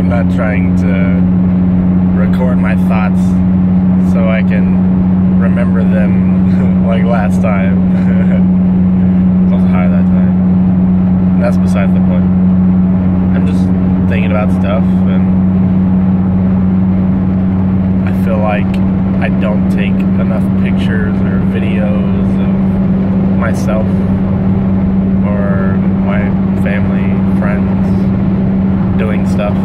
I'm not trying to record my thoughts so I can remember them like last time. I was high that time. And that's besides the point. I'm just thinking about stuff, and I feel like I don't take enough pictures or videos of myself or my family, friends doing stuff.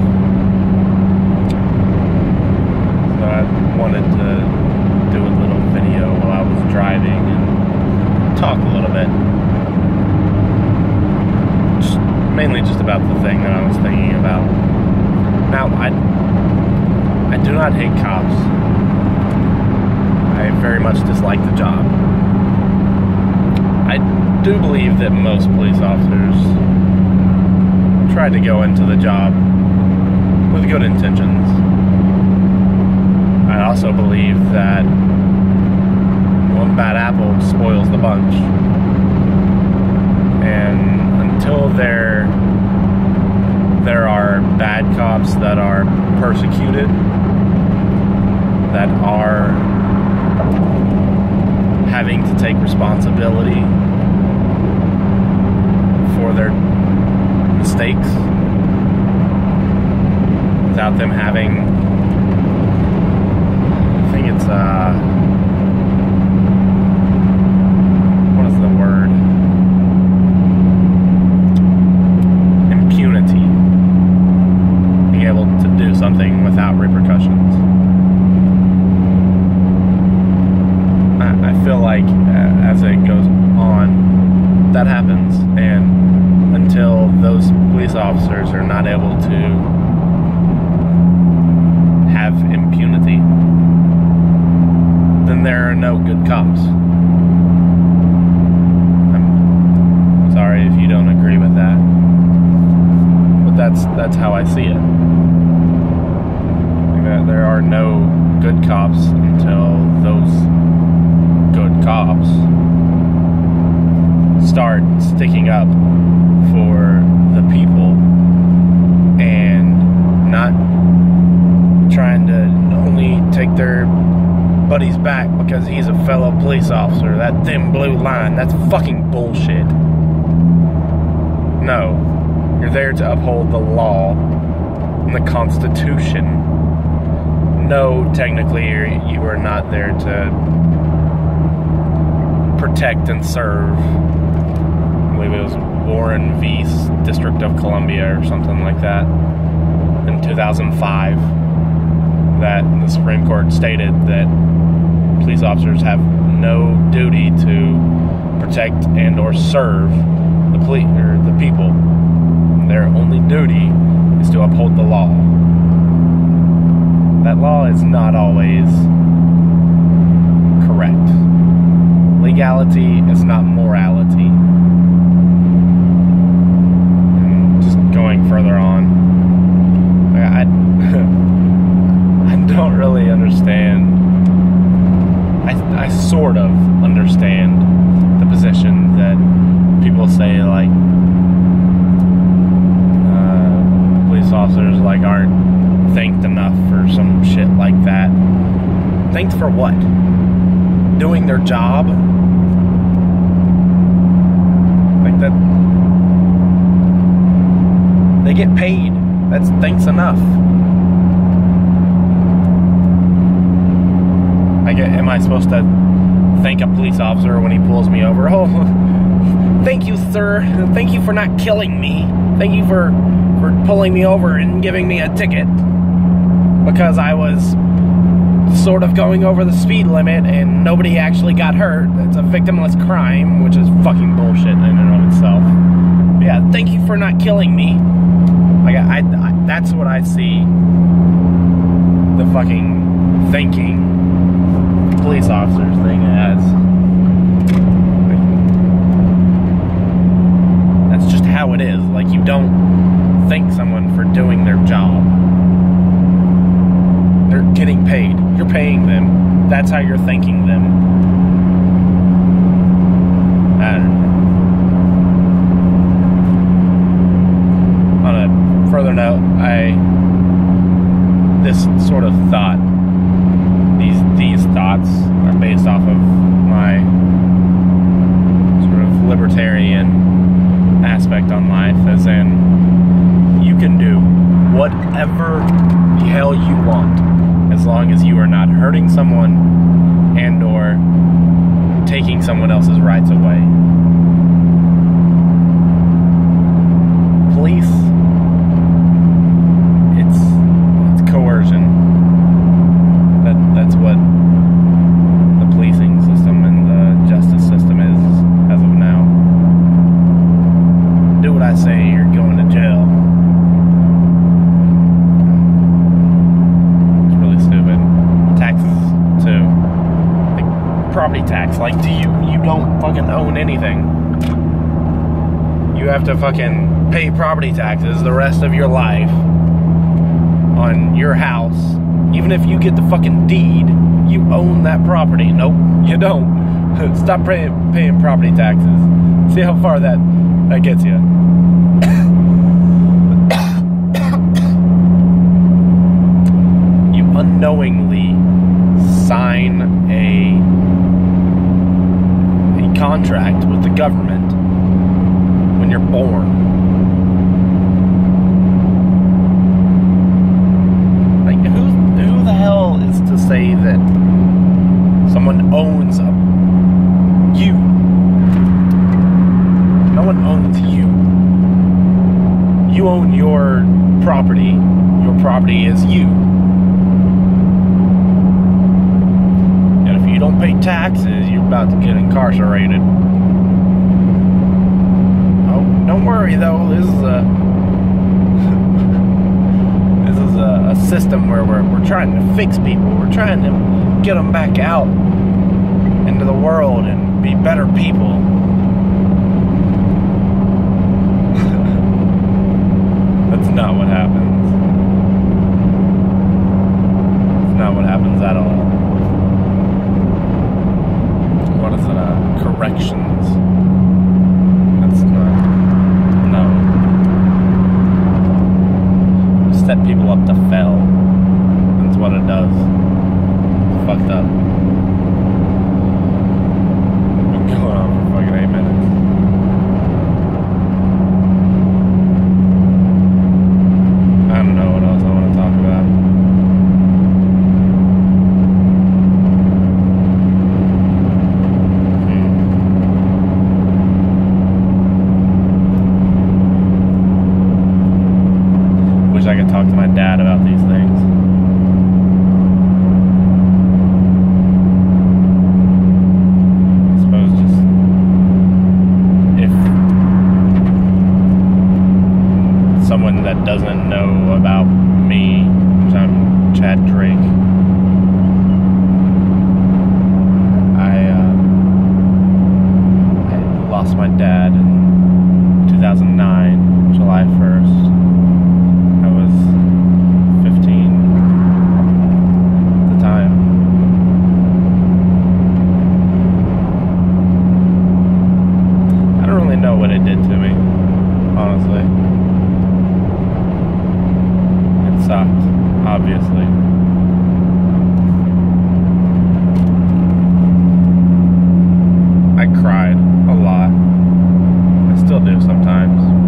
So I wanted to do a little video while I was driving and talk a little bit. Mainly just about the thing that I was thinking about. Now, I do not hate cops. I very much dislike the job. I do believe that most police officers try to go into the job with good intentions. I also believe that one bad apple spoils the bunch. And until there are bad cops that are persecuted, that are having to take responsibility for their mistakes without them having, I think it's what is the word? Impunity. Being able to do something without repercussions. I feel like as it goes on, that happens, and until those police officers are not able to have impunity, then there are no good cops. I'm sorry if you don't agree with that, but that's how I see it. There are no good cops until those good cops start sticking up for the people and not trying to only take their buddy's back because he's a fellow police officer. That thin blue line, that's fucking bullshit. No, you're there to uphold the law and the Constitution. No, technically you are not there to protect and serve. I believe it was Warren v. District of Columbia or something like that in 2005, that the Supreme Court stated that police officers have no duty to protect and or serve the police or the people. Their only duty is to uphold the law. That law is not always correct. Legality is not morality. And just going further on, I don't really understand. I sort of understand the position that people say, like, police officers like aren't thanked enough or some shit like that. Thanked for what? Doing their job? Like that. They get paid. That's thanks enough. Am I supposed to thank a police officer when he pulls me over? Oh, thank you, sir. Thank you for not killing me. Thank you for pulling me over and giving me a ticket because I was sort of going over the speed limit and nobody actually got hurt. It's a victimless crime, which is fucking bullshit in and of itself. But yeah, thank you for not killing me. Like, I that's what I see the fucking thanking police officers thing as. That's just how it is. Like, you don't thank someone for doing their job. They're getting paid. You're paying them. That's how you're thanking them. I don't know. On a further note, I this sort of thought, these thoughts are based off of my sort of libertarian aspect on life, as in, you can do whatever the hell you want, as long as you are not hurting someone and or taking someone else's rights away. Police, it's coercion. That's what the policing system and the justice system is as of now. Do what I say, you're going to jail. It's really stupid. Taxes too. Like property tax. Like, you don't fucking own anything. You have to fucking pay property taxes the rest of your life on your house. Even if you get the fucking deed, you own that property. Nope, you don't. Stop paying property taxes. See how far that gets you. You unknowingly sign a contract with the government when you're born. Who the hell is to say that someone owns you? No one owns you. You own your property. Your property is you. And if you don't pay taxes, you're about to get incarcerated. Oh, don't worry though. This is a system where we're trying to fix people. We're trying to get them back out into the world and be better people. That's not what happens. That's not what happens at all. What is it? Corrections. That's not. No. Set people up to fail. That's what it does. It's fucked up. Been going on for fucking 8 minutes. I don't know what else I want to talk about. I could talk to my dad about these things. I suppose just if someone that doesn't know about me, which I'm Chad Drake, I lost my dad in 2009, July 1st. I was 15 at the time. I don't really know what it did to me, honestly. It sucked, obviously. I cried a lot. I still do sometimes.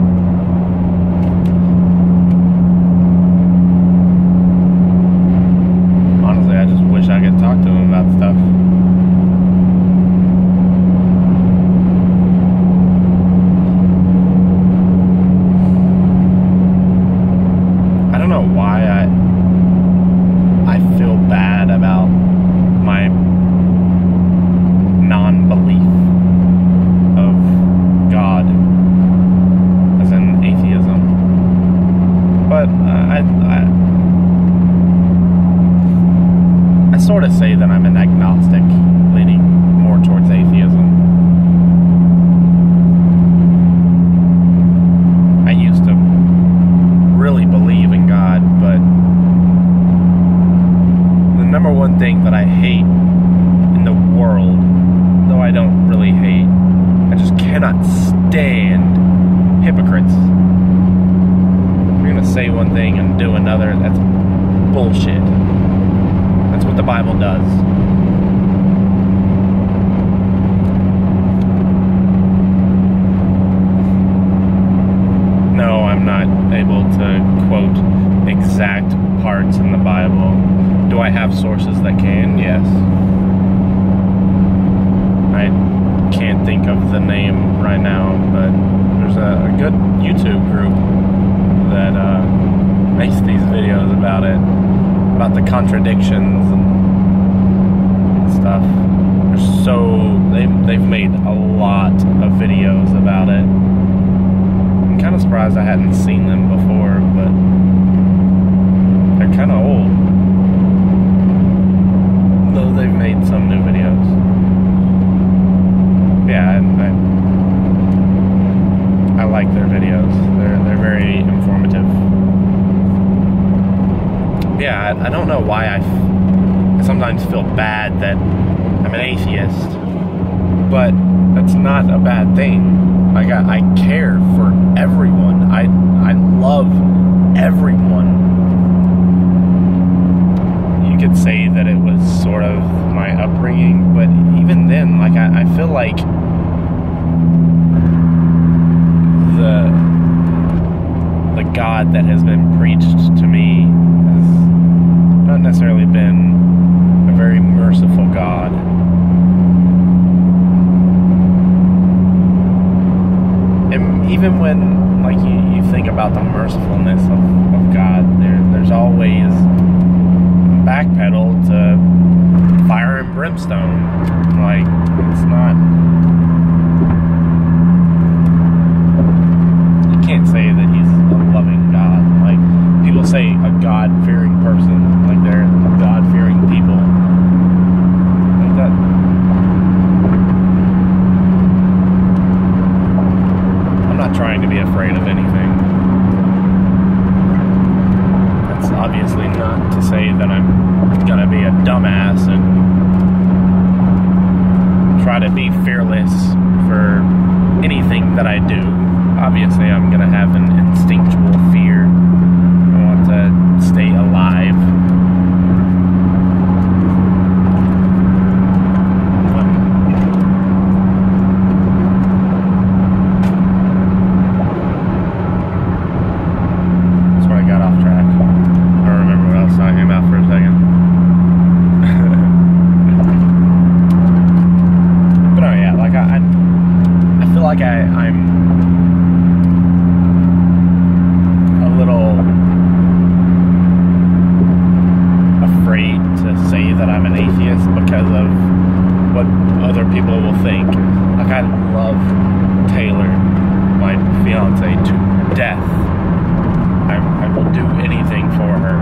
I just wish I could talk to him about stuff. I don't know why I feel bad about my non-belief of God, as in atheism. But I sort of say that I'm an agnostic, leaning more towards atheism. I used to really believe in God, but the number one thing that I hate in the world, though I don't really hate, I just cannot stand hypocrites. If you're gonna say one thing and do another, bullshit. That's what the Bible does. No, I'm not able to quote exact parts in the Bible. Do I have sources that can? Yes. I can't think of the name right now, but there's a good YouTube group that makes these videos about it, about the contradictions and stuff. They've made a lot of videos about it. I'm kind of surprised I hadn't seen them before, but they're kind of old. Though they've made some new videos. Yeah, I like their videos. They're very informative. Yeah, I don't know why I sometimes feel bad that I'm an atheist, but that's not a bad thing. Like, I care for everyone. I love everyone. You could say that it was sort of my upbringing, but even then, like, I feel like the God that has been preached to me has not necessarily been a very merciful God. And even when, like, you think about the mercifulness of God, there's always backpedal to fire and brimstone. Like, it's not, you can't say that he's a loving God. Like, people say a God-fearing person, like they're a God-fearing people. Like that. I'm not trying to be afraid of anything. That's obviously not to say that I'm gonna be a dumbass and try to be fearless for anything that I do. Obviously, I'm gonna have an instinctual fear. I want to stay alive. That's where I got off track. I don't remember what I was talking about for a second. But no, yeah, like I feel like I'm a little afraid to say that I'm an atheist because of what other people will think. Like, I love Taylor, my fiance, to death. I will do anything for her,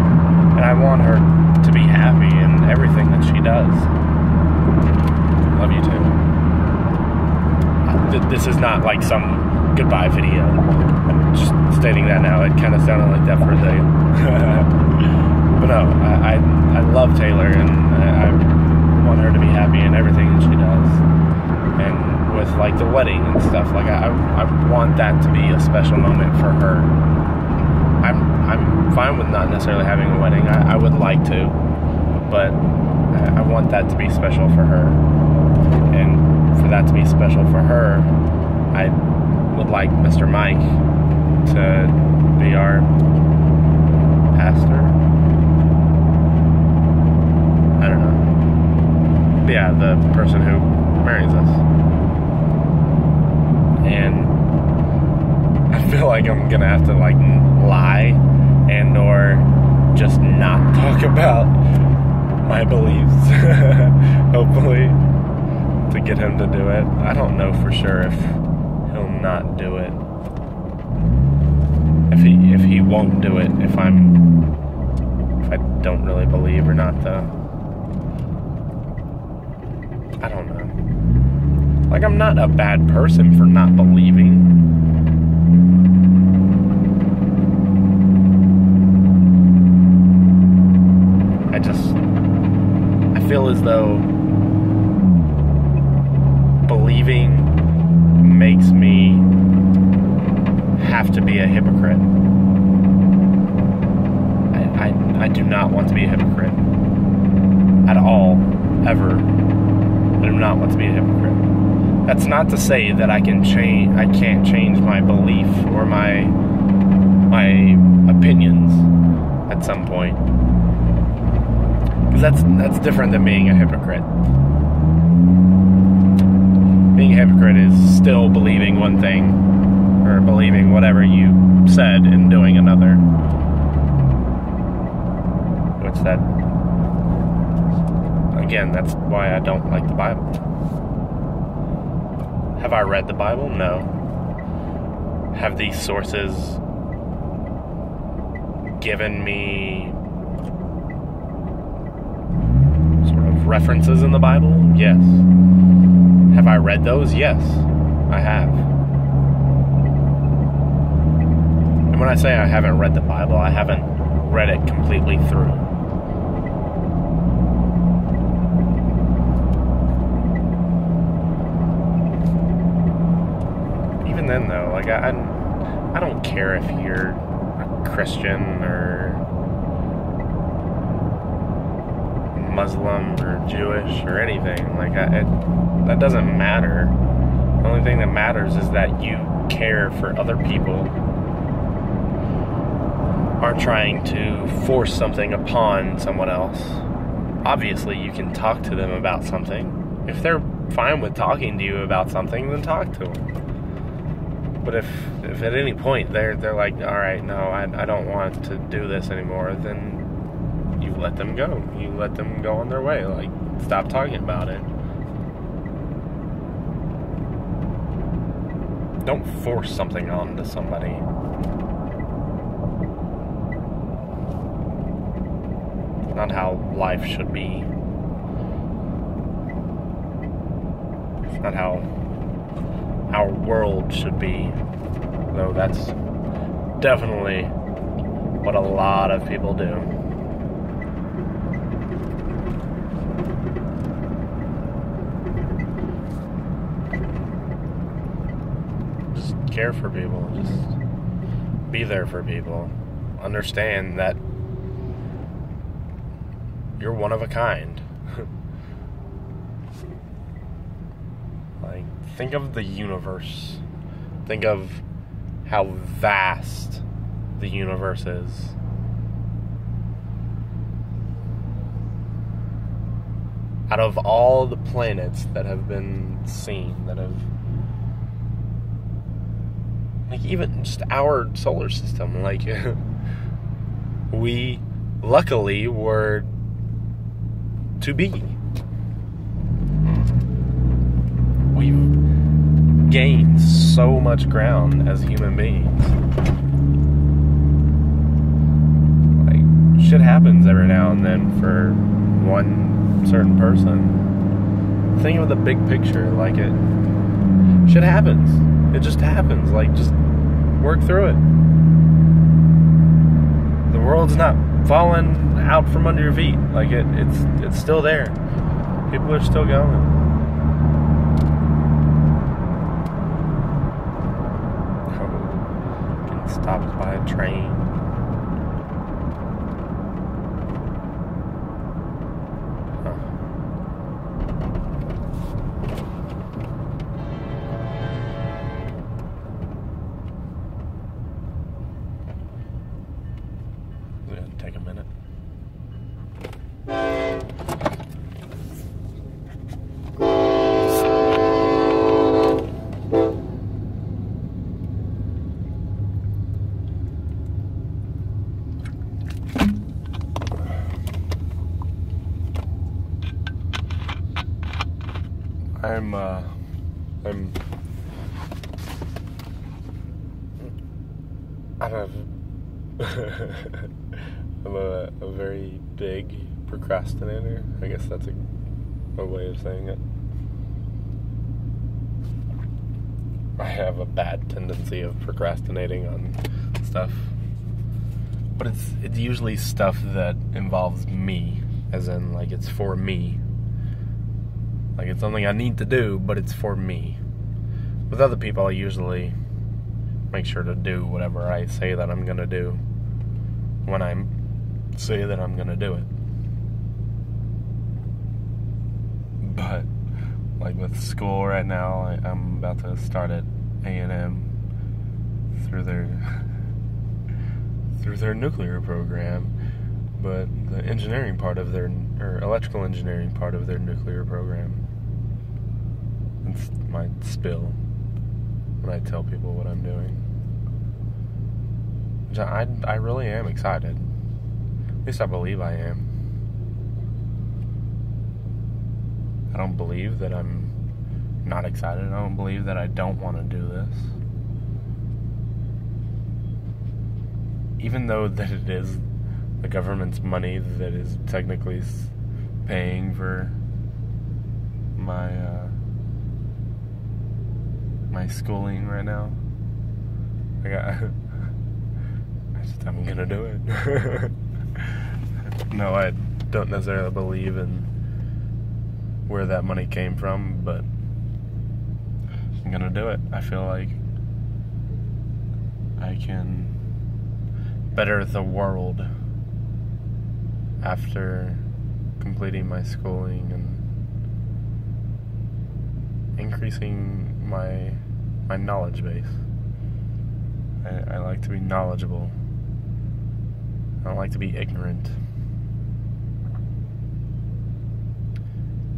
and I want her to be happy in everything that she does. Love you too. This is not like some goodbye video. I'm just stating that now. It kind of sounded like that for a second. But no, I love Taylor, and I want her to be happy in everything that she does. And with, like, the wedding and stuff, like, I want that to be a special moment for her. I'm fine with not necessarily having a wedding. I would like to, but I want that to be special for her. And for that to be special for her, I would like Mr. Mike to be our pastor. I don't know. But yeah, the person who marries us. And I feel like I'm gonna have to, like, lie and or just not talk about my beliefs. Hopefully, to get him to do it. I don't know for sure if he'll not do it. If he won't do it, if I don't really believe or not, though. I don't know. Like, I'm not a bad person for not believing. I feel as though believing makes me have to be a hypocrite. I do not want to be a hypocrite. At all. Ever. I do not want to be a hypocrite. That's not to say that I can't change my belief or my opinions at some point. Because that's different than being a hypocrite. Being a hypocrite is still believing one thing, or believing whatever you said and doing another. Which again, that's why I don't like the Bible. Have I read the Bible? No. Have these sources given me sort of references in the Bible? Yes. Have I read those? Yes, I have. And when I say I haven't read the Bible, I haven't read it completely through. Even then, though, like I don't care if you're a Christian or Muslim or Jewish or anything. Like that doesn't matter. The only thing that matters is that you care for other people, aren't trying to force something upon someone else. Obviously, you can talk to them about something. If they're fine with talking to you about something, then talk to them. But if at any point they're like, all right, no, I don't want to do this anymore, then you let them go. You let them go on their way. Like, stop talking about it. Don't force something onto somebody. It's not how life should be. It's not how our world should be. Though that's definitely what a lot of people do. Care for people, just be there for people. Understand that you're one of a kind. Like, think of the universe. Think of how vast the universe is. Out of all the planets that have been seen, that have, like, even just our solar system, like, we luckily were to be. We've gained so much ground as human beings. Like, shit happens every now and then for one certain person. Think of the big picture, like, shit happens. It just happens. Like, just work through it. The world's not falling out from under your feet. Like, it's still there. People are still going. Getting stopped by a train. Take a minute. I'm a very big procrastinator. I guess that's a way of saying it. I have a bad tendency of procrastinating on stuff. But it's usually stuff that involves me, as in, like, it's for me. Like, it's something I need to do, but it's for me. With other people, I usually make sure to do whatever I say that I'm gonna do when I'm say that I'm gonna do it. But like with school right now, I'm about to start at A&M through their nuclear program, but the engineering part of their, or electrical engineering part of their nuclear program, it's my spill when I tell people what I'm doing. Which I really am excited. At least I believe I am. I don't believe that I'm not excited. I don't believe that I don't want to do this. Even though that it is the government's money that is technically paying for my my schooling right now. I'm gonna do it. No, I don't necessarily believe in where that money came from, but I'm gonna do it. I feel like I can better the world after completing my schooling and increasing my knowledge base. I like to be knowledgeable. I don't like to be ignorant.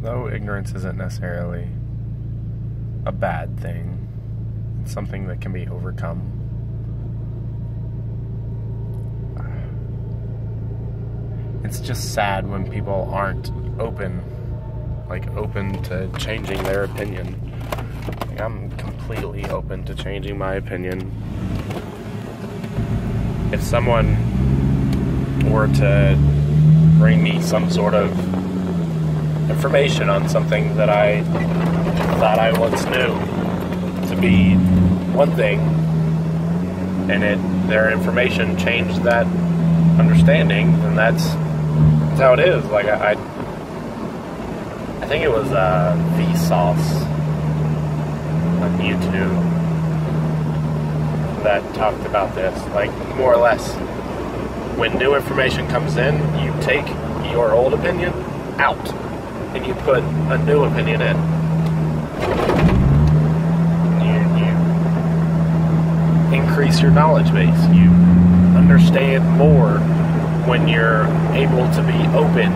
Though ignorance isn't necessarily a bad thing. It's something that can be overcome. It's just sad when people aren't open to changing their opinion. Like, I'm completely open to changing my opinion. If someone were to bring me some sort of information on something that I thought I once knew to be one thing, and their information changed that understanding, then that's how it is. Like I think it was Vsauce on YouTube that talked about this. Like, more or less, when new information comes in, you take your old opinion out and you put a new opinion in. You increase your knowledge base. You understand more when you're able to be open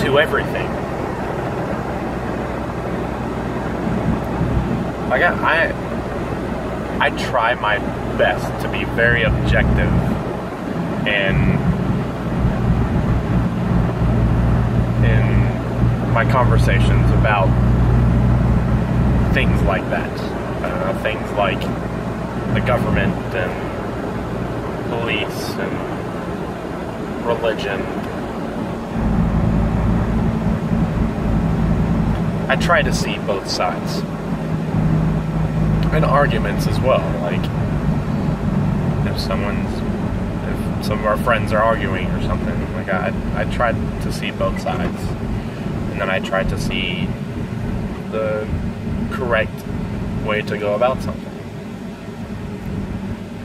to everything. Like I try my best to be very objective in my conversations about things like that. Things like the government and police and religion. I try to see both sides. And arguments as well. Like, if some of our friends are arguing or something, like I try to see both sides. And then I try to see the correct way to go about something.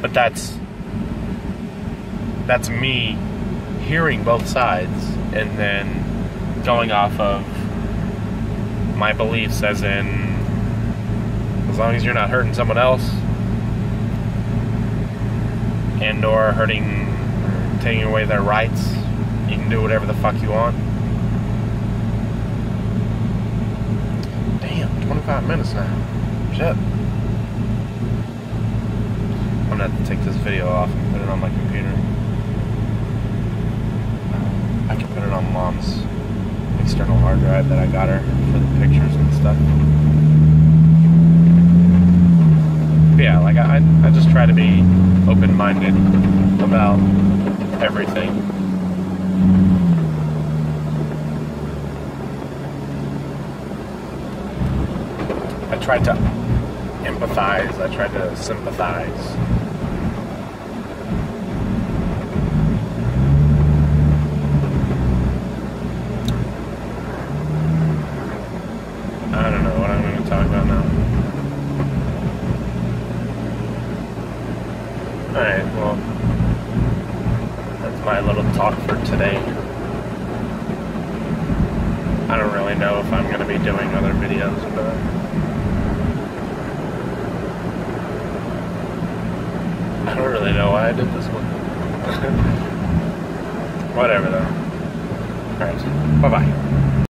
But that's me hearing both sides and then going off of my beliefs, as in, as long as you're not hurting someone else and or taking away their rights, you can do whatever the fuck you want. Damn, 25 minutes now. Shit. I'm gonna have to take this video off and put it on my computer. I can put it on Mom's external hard drive that I got her for the pictures and stuff. But yeah, like I just try to be open-minded about everything. I try to empathize. I try to sympathize. I don't know what I'm going to talk about now. Alright, well, that's my my little talk for today. I don't really know if I'm going to be doing other videos, but I don't really know why I did this one. Whatever though. Alright, bye-bye.